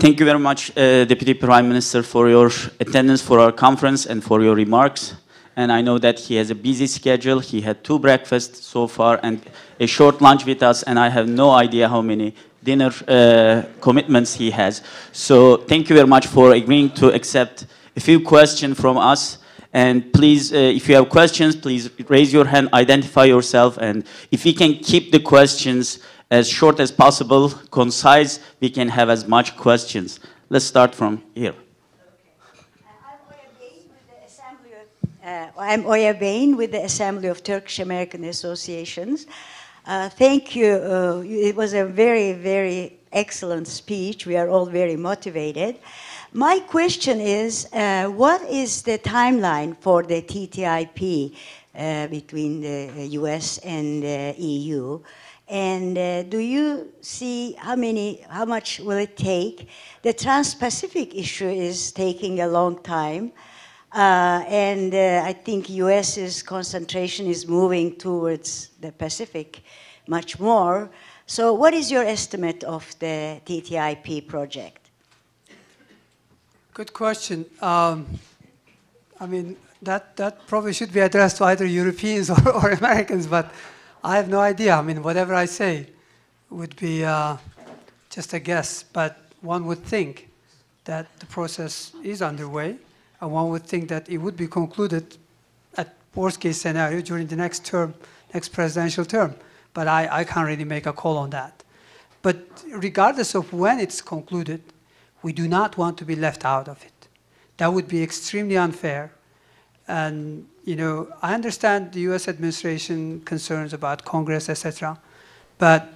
Thank you very much, Deputy Prime Minister, for your attendance for our conference and for your remarks. And I know that he has a busy schedule. He had 2 breakfasts so far and a short lunch with us, and I have no idea how many dinner commitments he has. So thank you very much for agreeing to accept a few questions from us. And please, if you have questions, please raise your hand, identify yourself, and if we can keep the questions as short as possible, concise, we can have as much questions. Let's start from here. I'm Oya Bain with the Assembly of Turkish American Associations. Thank you. It was a very, very excellent speech. We are all very motivated. My question is, what is the timeline for the TTIP between the US and the EU? And do you see how much will it take? The Trans-Pacific issue is taking a long time. And I think US's concentration is moving towards the Pacific much more. So what is your estimate of the TTIP project? Good question. I mean, that probably should be addressed to either Europeans or Americans, but I have no idea. I mean, whatever I say would be just a guess, but one would think that the process is underway, and one would think that it would be concluded at worst case scenario during the next term, next presidential term. But I can't really make a call on that. But regardless of when it's concluded, we do not want to be left out of it. That would be extremely unfair. And you know, I understand the US administration concerns about Congress, etc. But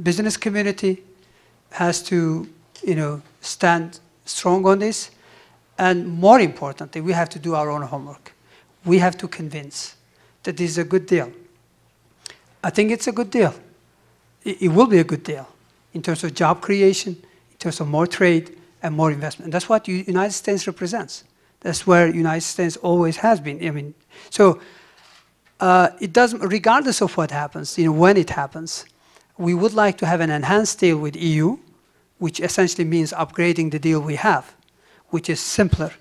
business community has to, you know, stand strong on this. And more importantly, we have to do our own homework. We have to convince that this is a good deal. I think it's a good deal. It will be a good deal in terms of job creation, in terms of more trade and more investment. And that's what the United States represents. That's where the United States always has been. I mean, so it doesn't, regardless of what happens, you know, when it happens, we would like to have an enhanced deal with EU, which essentially means upgrading the deal we have, which is simpler.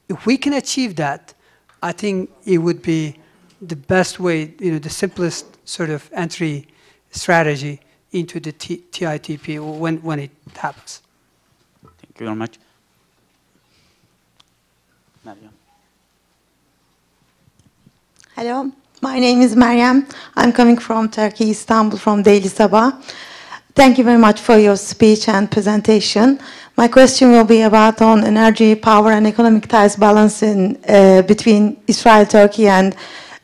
If we can achieve that, I think it would be the best way, you know, the simplest sort of entry strategy into the TITP when it happens. Thank you very much. Meryem. Hello, my name is Meryem. I'm coming from Turkey, Istanbul, from Daily Sabah. Thank you very much for your speech and presentation. My question will be about on energy, power, and economic ties balancing between Israel, Turkey, and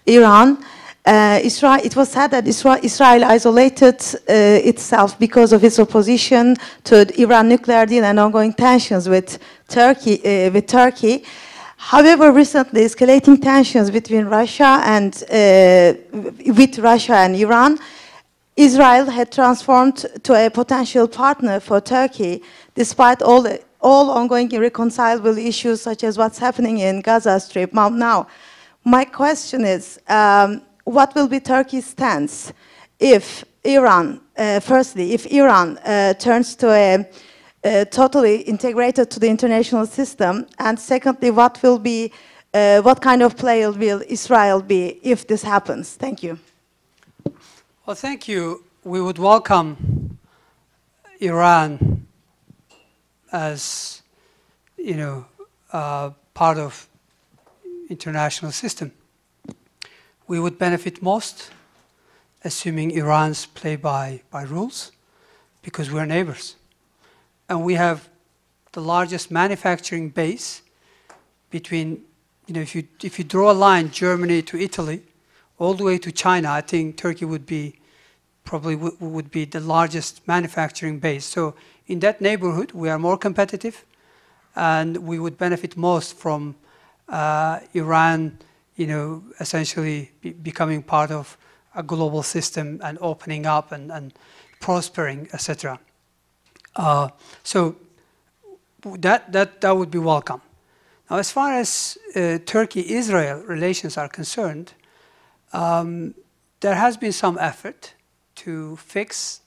Iran. It was said that Israel isolated itself because of its opposition to the Iran nuclear deal and ongoing tensions with Turkey. However, recently, escalating tensions between Russia and Iran, Israel had transformed to a potential partner for Turkey, despite all ongoing irreconcilable issues such as what's happening in Gaza Strip now. My question is, what will be Turkey's stance if Iran, firstly, if Iran turns to a totally integrated to the international system, and secondly, what will be, what kind of player will Israel be if this happens? Thank you. Well, thank you. We would welcome Iran as, you know, part of international system. We would benefit most, assuming Iran's play by rules, because we're neighbors. And we have the largest manufacturing base between, you know, if you draw a line, Germany to Italy, all the way to China, I think Turkey would be, probably would be the largest manufacturing base. So in that neighborhood, we are more competitive, and we would benefit most from Iran, you know, essentially becoming part of a global system and opening up and prospering, etc. So that would be welcome. Now, as far as Turkey-Israel relations are concerned, there has been some effort to fix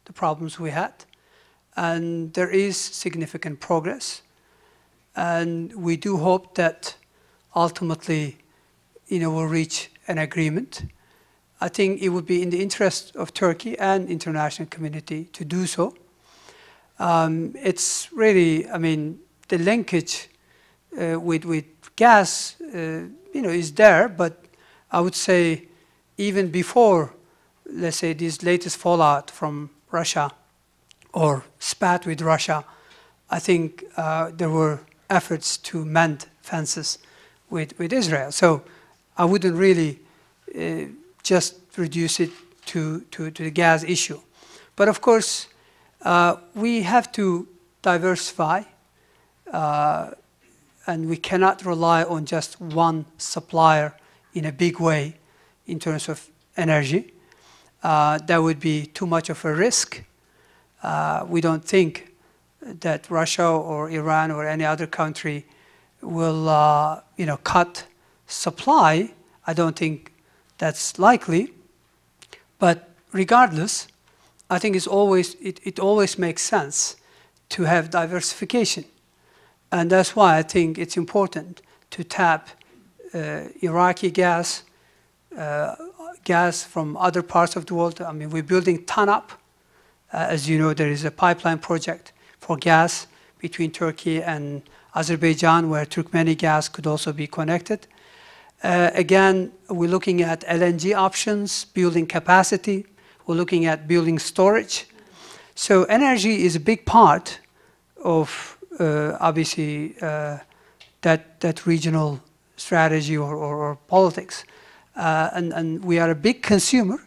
the problems we had. and there is significant progress. And we do hope that ultimately, we'll reach an agreement. I think it would be in the interest of Turkey and international community to do so. It's really, the linkage with gas, is there, but I would say even before, let's say, this latest fallout from Russia or spat with Russia, I think there were efforts to mend fences with Israel. So I wouldn't really just reduce it to the gas issue. But of course, we have to diversify, and we cannot rely on just one supplier in a big way in terms of energy. That would be too much of a risk. We don't think that Russia or Iran or any other country will cut supply. I don't think that's likely. But regardless, I think it always makes sense to have diversification. And that's why I think it's important to tap Iraqi gas, gas from other parts of the world. We're building TANAP. As you know, there is a pipeline project for gas between Turkey and Azerbaijan, where Turkmeni gas could also be connected. Again, we're looking at LNG options, building capacity. We're looking at building storage. So energy is a big part of, obviously, that regional strategy or politics. And we are a big consumer,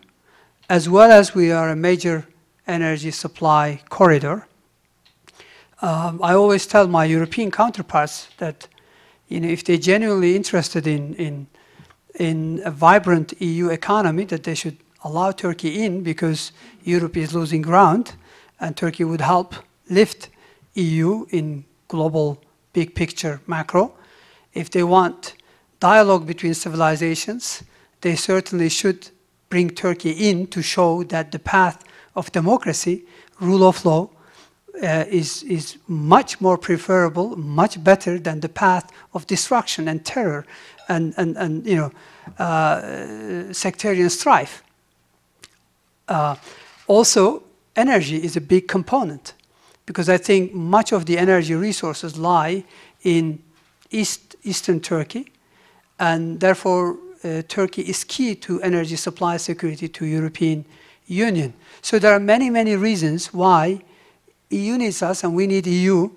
as well as we are a major energy supply corridor. I always tell my European counterparts that, if they're genuinely interested in a vibrant EU economy, that they should allow Turkey in, because Europe is losing ground, and Turkey would help lift EU in global big picture macro. If they want dialogue between civilizations, they certainly should bring Turkey in to show that the path of democracy, rule of law, is much more preferable, much better than the path of destruction and terror and sectarian strife. Also, energy is a big component, because I think much of the energy resources lie in eastern Turkey, and therefore Turkey is key to energy supply security to European Union. So there are many, many reasons why EU needs us and we need EU.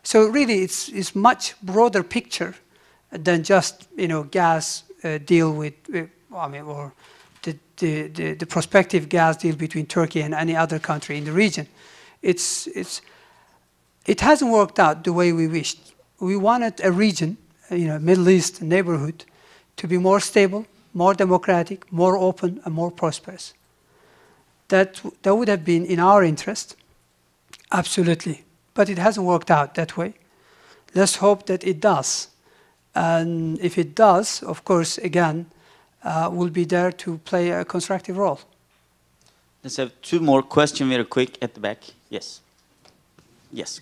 So really, it's much broader picture than just gas deal with or the prospective gas deal between Turkey and any other country in the region. It hasn't worked out the way we wished. We wanted a region, Middle East neighborhood, to be more stable, more democratic, more open, and more prosperous. That would have been in our interest, absolutely. But it hasn't worked out that way. Let's hope that it does. And if it does, of course, again, we'll be there to play a constructive role. Let's have two more questions very quick at the back. Yes. Yes.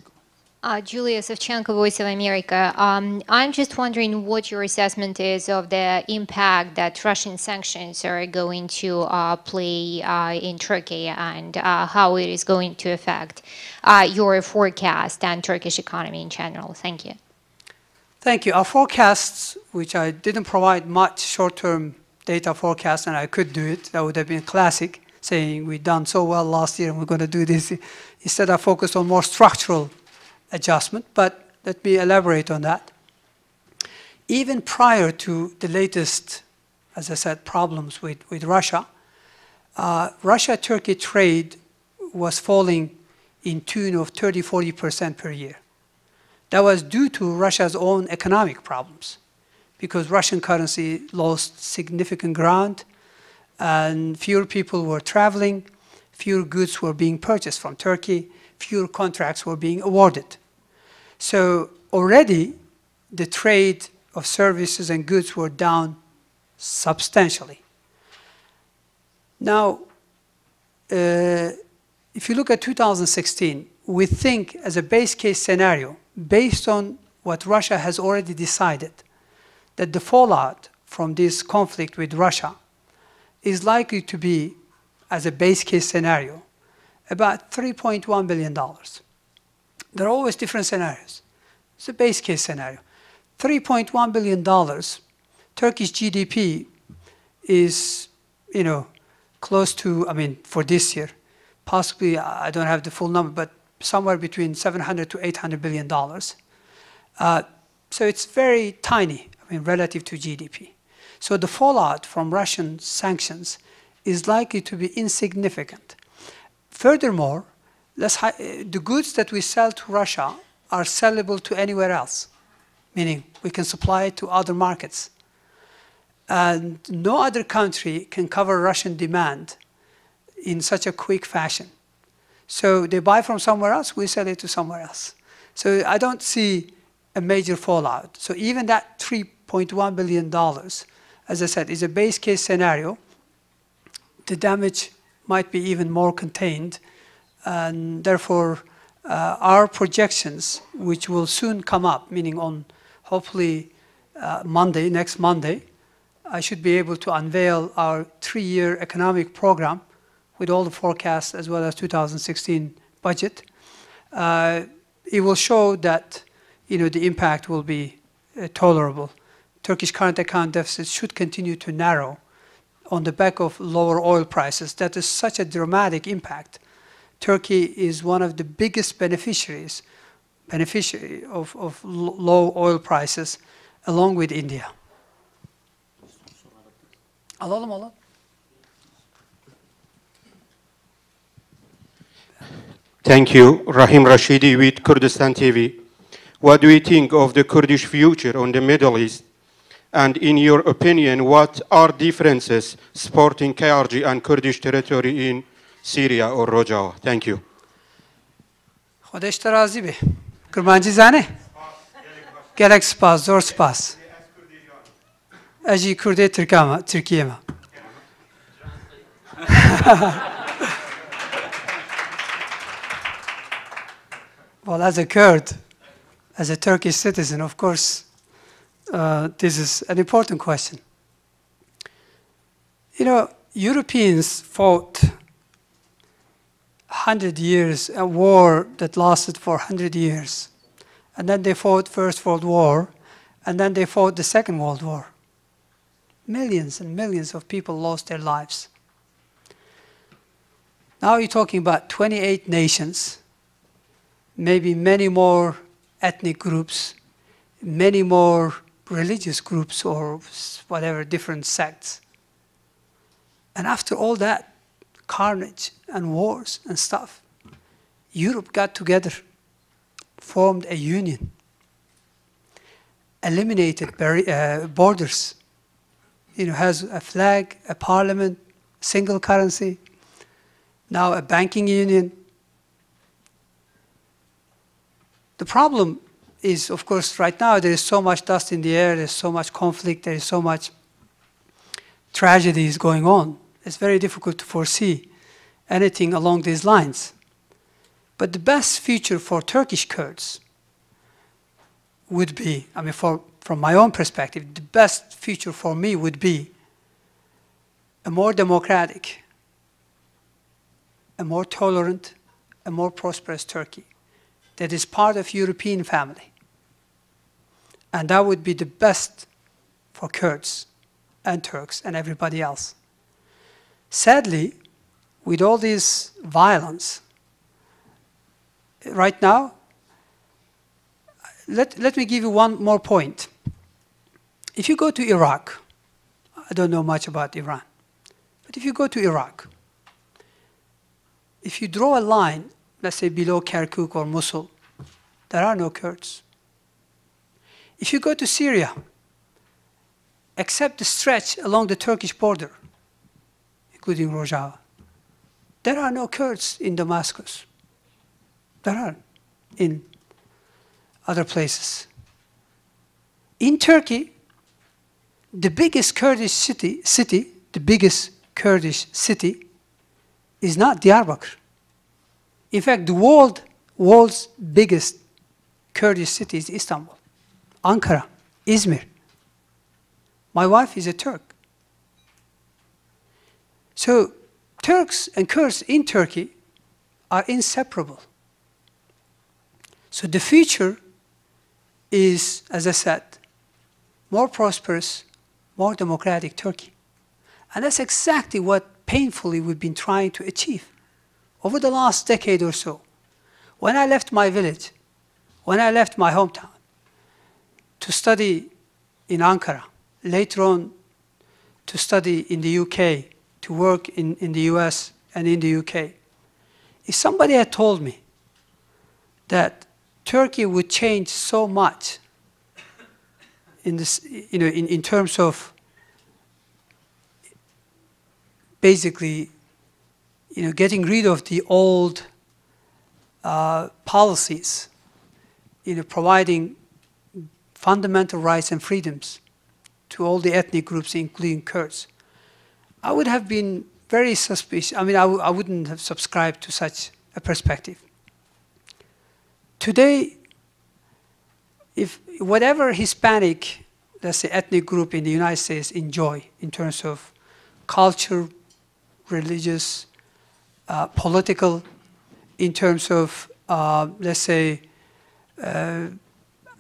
Julia Savchenko, Voice of America. I'm just wondering what your assessment is of the impact that Russian sanctions are going to play in Turkey, and how it is going to affect your forecast and Turkish economy in general. Thank you. Thank you. Our forecasts, which I didn't provide much short-term data forecast, and I could do it, that would have been classic, saying we've done so well last year and we're going to do this. Instead, I focused on more structural adjustment, but let me elaborate on that. Even prior to the latest, as I said, problems with Russia, Russia-Turkey trade was falling in tune of 30–40% per year. That was due to Russia's own economic problems, because Russian currency lost significant ground, and fewer people were traveling, fewer goods were being purchased from Turkey, fewer contracts were being awarded. So already the trade of services and goods were down substantially. Now, if you look at 2016, we think as a base case scenario, based on what Russia has already decided, that the fallout from this conflict with Russia is likely to be, as a base case scenario, about $3.1 billion. There are always different scenarios. It's a base case scenario. $3.1 billion, Turkish GDP is, close to, for this year, possibly, I don't have the full number, but somewhere between $700 to $800 billion. So it's very tiny, relative to GDP. So the fallout from Russian sanctions is likely to be insignificant. Furthermore, the goods that we sell to Russia are sellable to anywhere else, meaning we can supply it to other markets. And no other country can cover Russian demand in such a quick fashion. So they buy from somewhere else, we sell it to somewhere else. So I don't see a major fallout. So even that $3.1 billion, as I said, is a base case scenario. The damage might be even more contained. And therefore, our projections, which will soon come up, meaning on hopefully next Monday, I should be able to unveil our 3-year economic program with all the forecasts as well as 2016 budget. It will show that the impact will be tolerable. Turkish current account deficit should continue to narrow on the back of lower oil prices. That is such a dramatic impact. Turkey is one of the biggest beneficiary of low oil prices, along with India. Alalım. Thank you. Rahim Rashidi with Kurdistan TV. What do you think of the Kurdish future on the Middle East? And in your opinion, what are differences supporting KRG and Kurdish territory in Syria or Rojava? Thank you. خودش ترازی به کرمانجی زنه گلک سپاس زور سپاس اجی کرده ترکیه ما Well, as a Kurd, as a Turkish citizen, of course, this is an important question. Europeans fought 100 years, a war that lasted for 100 years. And then they fought First World War, and then they fought the Second World War. Millions and millions of people lost their lives. Now you're talking about 28 nations, maybe many more ethnic groups, many more religious groups or whatever, different sects. And after all that carnage and wars and stuff, Europe got together, formed a union, eliminated borders, has a flag, a parliament, single currency, now a banking union. The problem is, of course, right now there is so much dust in the air, there's so much conflict, there is so much tragedies going on. It's very difficult to foresee anything along these lines. But the best future for Turkish Kurds would be, from my own perspective, the best future for me would be a more democratic, a more tolerant, a more prosperous Turkey that is part of European family. And that would be the best for Kurds and Turks and everybody else. Sadly, with all this violence, right now, let me give you one more point. If you go to Iraq, I don't know much about Iran, but if you go to Iraq, if you draw a line, let's say below Kirkuk or Mosul, there are no Kurds. If you go to Syria, except the stretch along the Turkish border, including Rojava, there are no Kurds in Damascus. There are in other places. In Turkey, the biggest Kurdish city, the biggest Kurdish city is not Diyarbakir. In fact, the world world's biggest Kurdish city is Istanbul, Ankara, Izmir. My wife is a Turk. So Turks and Kurds in Turkey are inseparable. So the future is, as I said, more prosperous, more democratic Turkey. And that's exactly what painfully we've been trying to achieve over the last decade or so. When I left my village, when I left my hometown to study in Ankara, later on to study in the UK, to work in the US and in the UK, if somebody had told me that Turkey would change so much in this, in terms of basically, getting rid of the old policies, providing fundamental rights and freedoms to all the ethnic groups, including Kurds, I would have been very suspicious. I mean, I wouldn't have subscribed to such a perspective. Today, if whatever Hispanic, let's say, ethnic group in the United States enjoy in terms of culture, religious, political, in terms of, let's say,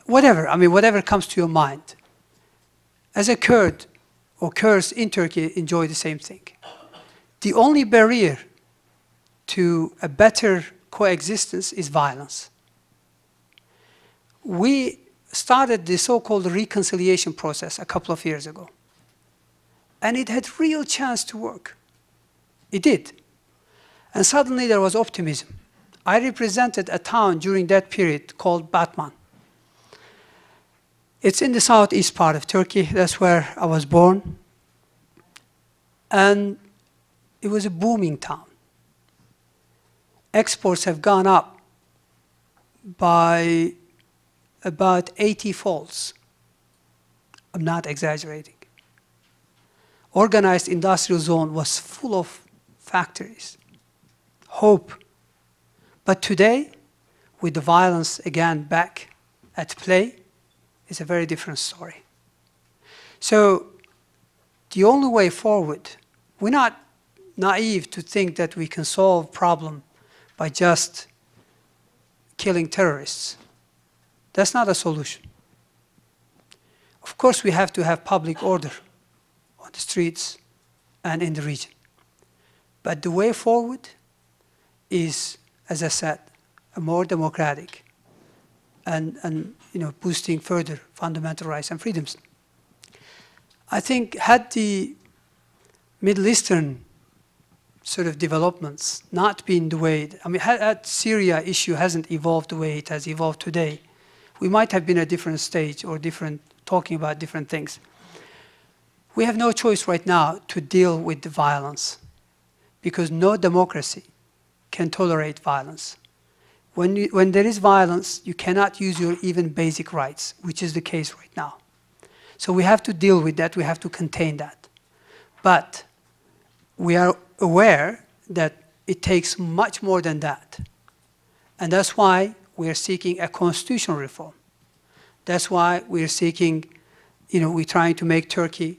whatever comes to your mind. As a Kurd or Kurds in Turkey enjoy the same thing. The only barrier to a better coexistence is violence. We started the so-called reconciliation process a couple of years ago. And it had real chance to work. It did. And suddenly there was optimism. I represented a town during that period called Batman. It's in the southeast part of Turkey. That's where I was born. And it was a booming town. Exports have gone up by about 80 folds. I'm not exaggerating. Organized industrial zone was full of factories. Hope. But today, with the violence again back at play, it's a very different story. So the only way forward, we're not naive to think that we can solve problem by just killing terrorists. That's not a solution. Of course, we have to have public order on the streets and in the region. But the way forward is, as I said, a more democratic and boosting further fundamental rights and freedoms. I think had the Middle Eastern sort of developments not been the way, had Syria issue hasn't evolved the way it has evolved today, we might have been at a different stage or talking about different things. We have no choice right now to deal with the violence because no democracy can tolerate violence. When there is violence, you cannot use your even basic rights, which is the case right now. So we have to deal with that, we have to contain that. But we are aware that it takes much more than that. And that's why we are seeking a constitutional reform. That's why we are seeking, we're trying to make Turkey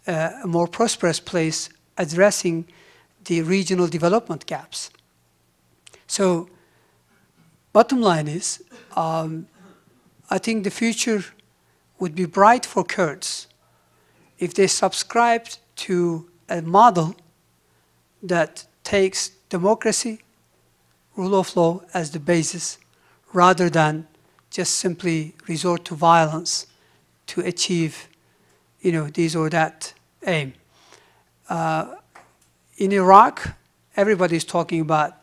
a more prosperous place, addressing the regional development gaps. So, bottom line is, I think the future would be bright for Kurds if they subscribed to a model that takes democracy, rule of law as the basis, rather than just simply resort to violence to achieve, this or that aim. In Iraq, everybody's talking about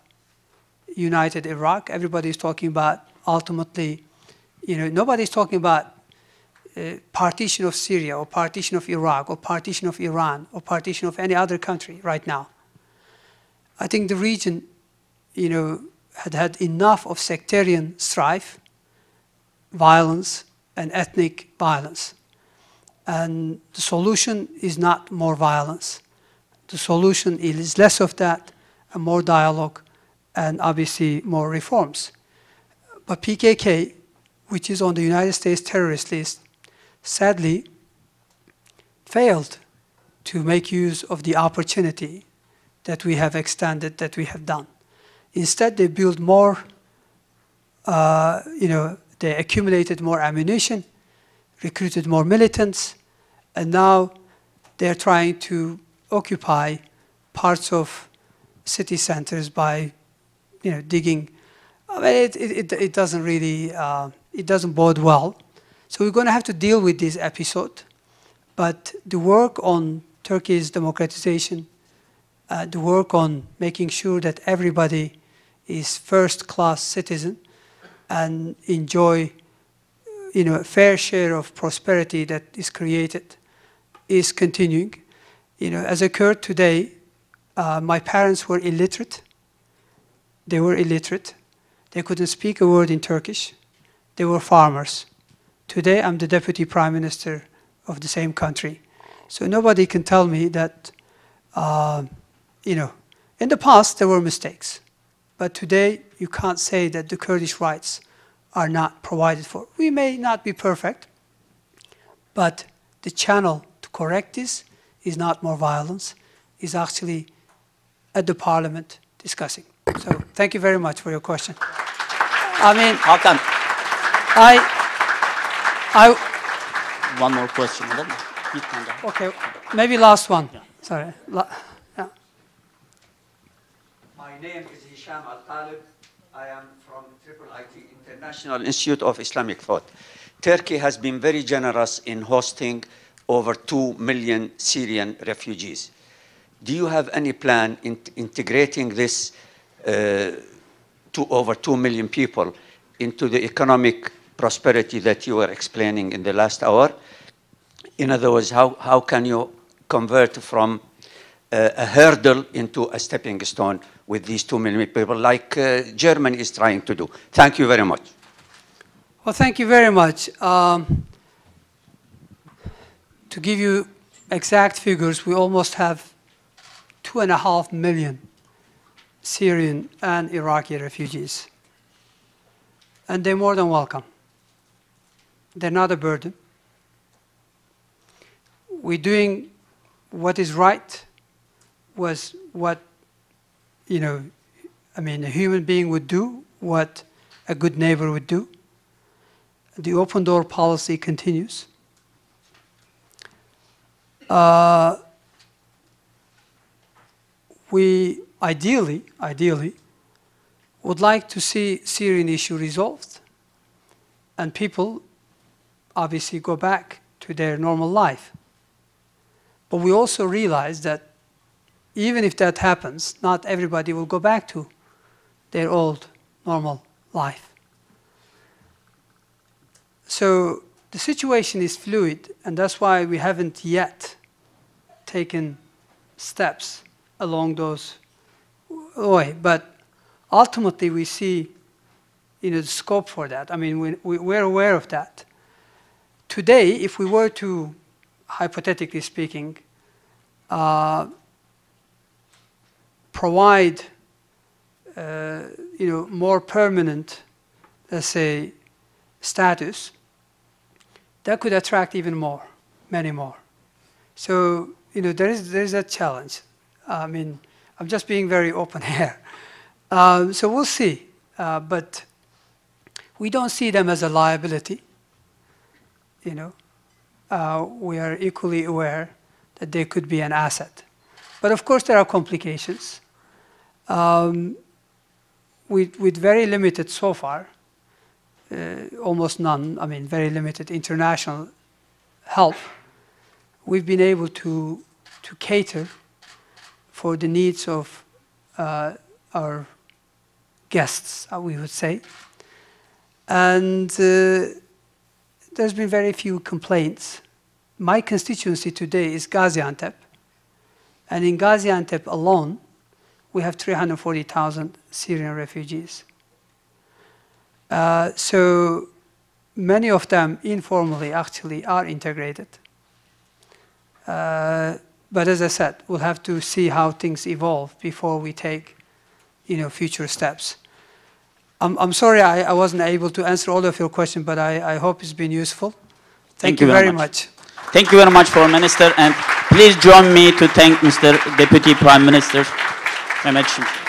united Iraq. Everybody's talking about ultimately, nobody's talking about partition of Syria or partition of Iraq or partition of Iran or partition of any other country right now. I think the region, had enough of sectarian strife, violence, and ethnic violence. And the solution is not more violence. The solution is less of that and more dialogue and obviously more reforms. But PKK, which is on the United States terrorist list, sadly failed to make use of the opportunity that we have extended, that we have done. Instead, they built more, they accumulated more ammunition, recruited more militants, and now they're trying to occupy parts of city centers by, digging. I mean, it doesn't really, it doesn't bode well. So we're going to have to deal with this episode. But the work on Turkey's democratization, the work on making sure that everybody is first-class citizen and enjoy, a fair share of prosperity that is created, is continuing. As occurred today, my parents were illiterate. They were illiterate. They couldn't speak a word in Turkish. They were farmers. Today, I'm the deputy prime minister of the same country. So nobody can tell me that, in the past, there were mistakes. But today, you can't say that the Kurdish rights are not provided for. We may not be perfect, but the channel to correct this is not more violence, is actually at the parliament discussing. So thank you very much for your question. I mean, Hakan, one more question. Okay, maybe last one. Yeah. Sorry. Yeah. My name is Hisham Al-Talib. I am from IIIT International Institute of Islamic Thought. Turkey has been very generous in hosting over 2 million Syrian refugees. Do you have any plan in integrating this to over 2 million people into the economic prosperity that you were explaining in the last hour? In other words, how can you convert from a hurdle into a stepping stone with these 2 million people like Germany is trying to do? Thank you very much. Well, thank you very much. To give you exact figures, we almost have 2.5 million Syrian and Iraqi refugees. And they're more than welcome. They're not a burden. We're doing what is right, was what, a human being would do, what a good neighbor would do. The open door policy continues. We ideally would like to see Syrian issue resolved and people obviously go back to their normal life. But we also realize that even if that happens, not everybody will go back to their old normal life. So the situation is fluid, and that's why we haven't yet taken steps along those way. But ultimately, we see the scope for that. I mean, we're aware of that. Today, if we were to, hypothetically speaking, provide more permanent, let's say, status, that could attract even more, many more. So there is a challenge. I mean, I'm just being very open here. So we'll see, but we don't see them as a liability. We are equally aware that they could be an asset. But of course, there are complications. With very limited so far, almost none, very limited international help, we've been able to cater for the needs of our guests, we would say. And there's been very few complaints. My constituency today is Gaziantep. And in Gaziantep alone, we have 340,000 Syrian refugees. So many of them informally actually are integrated. But as I said, we'll have to see how things evolve before we take future steps. I'm sorry I wasn't able to answer all of your questions, but I hope it's been useful. Thank you very much. Thank you very much, Foreign Minister, and please join me to thank Mr. Deputy Prime Minister Mehmet Şimşek.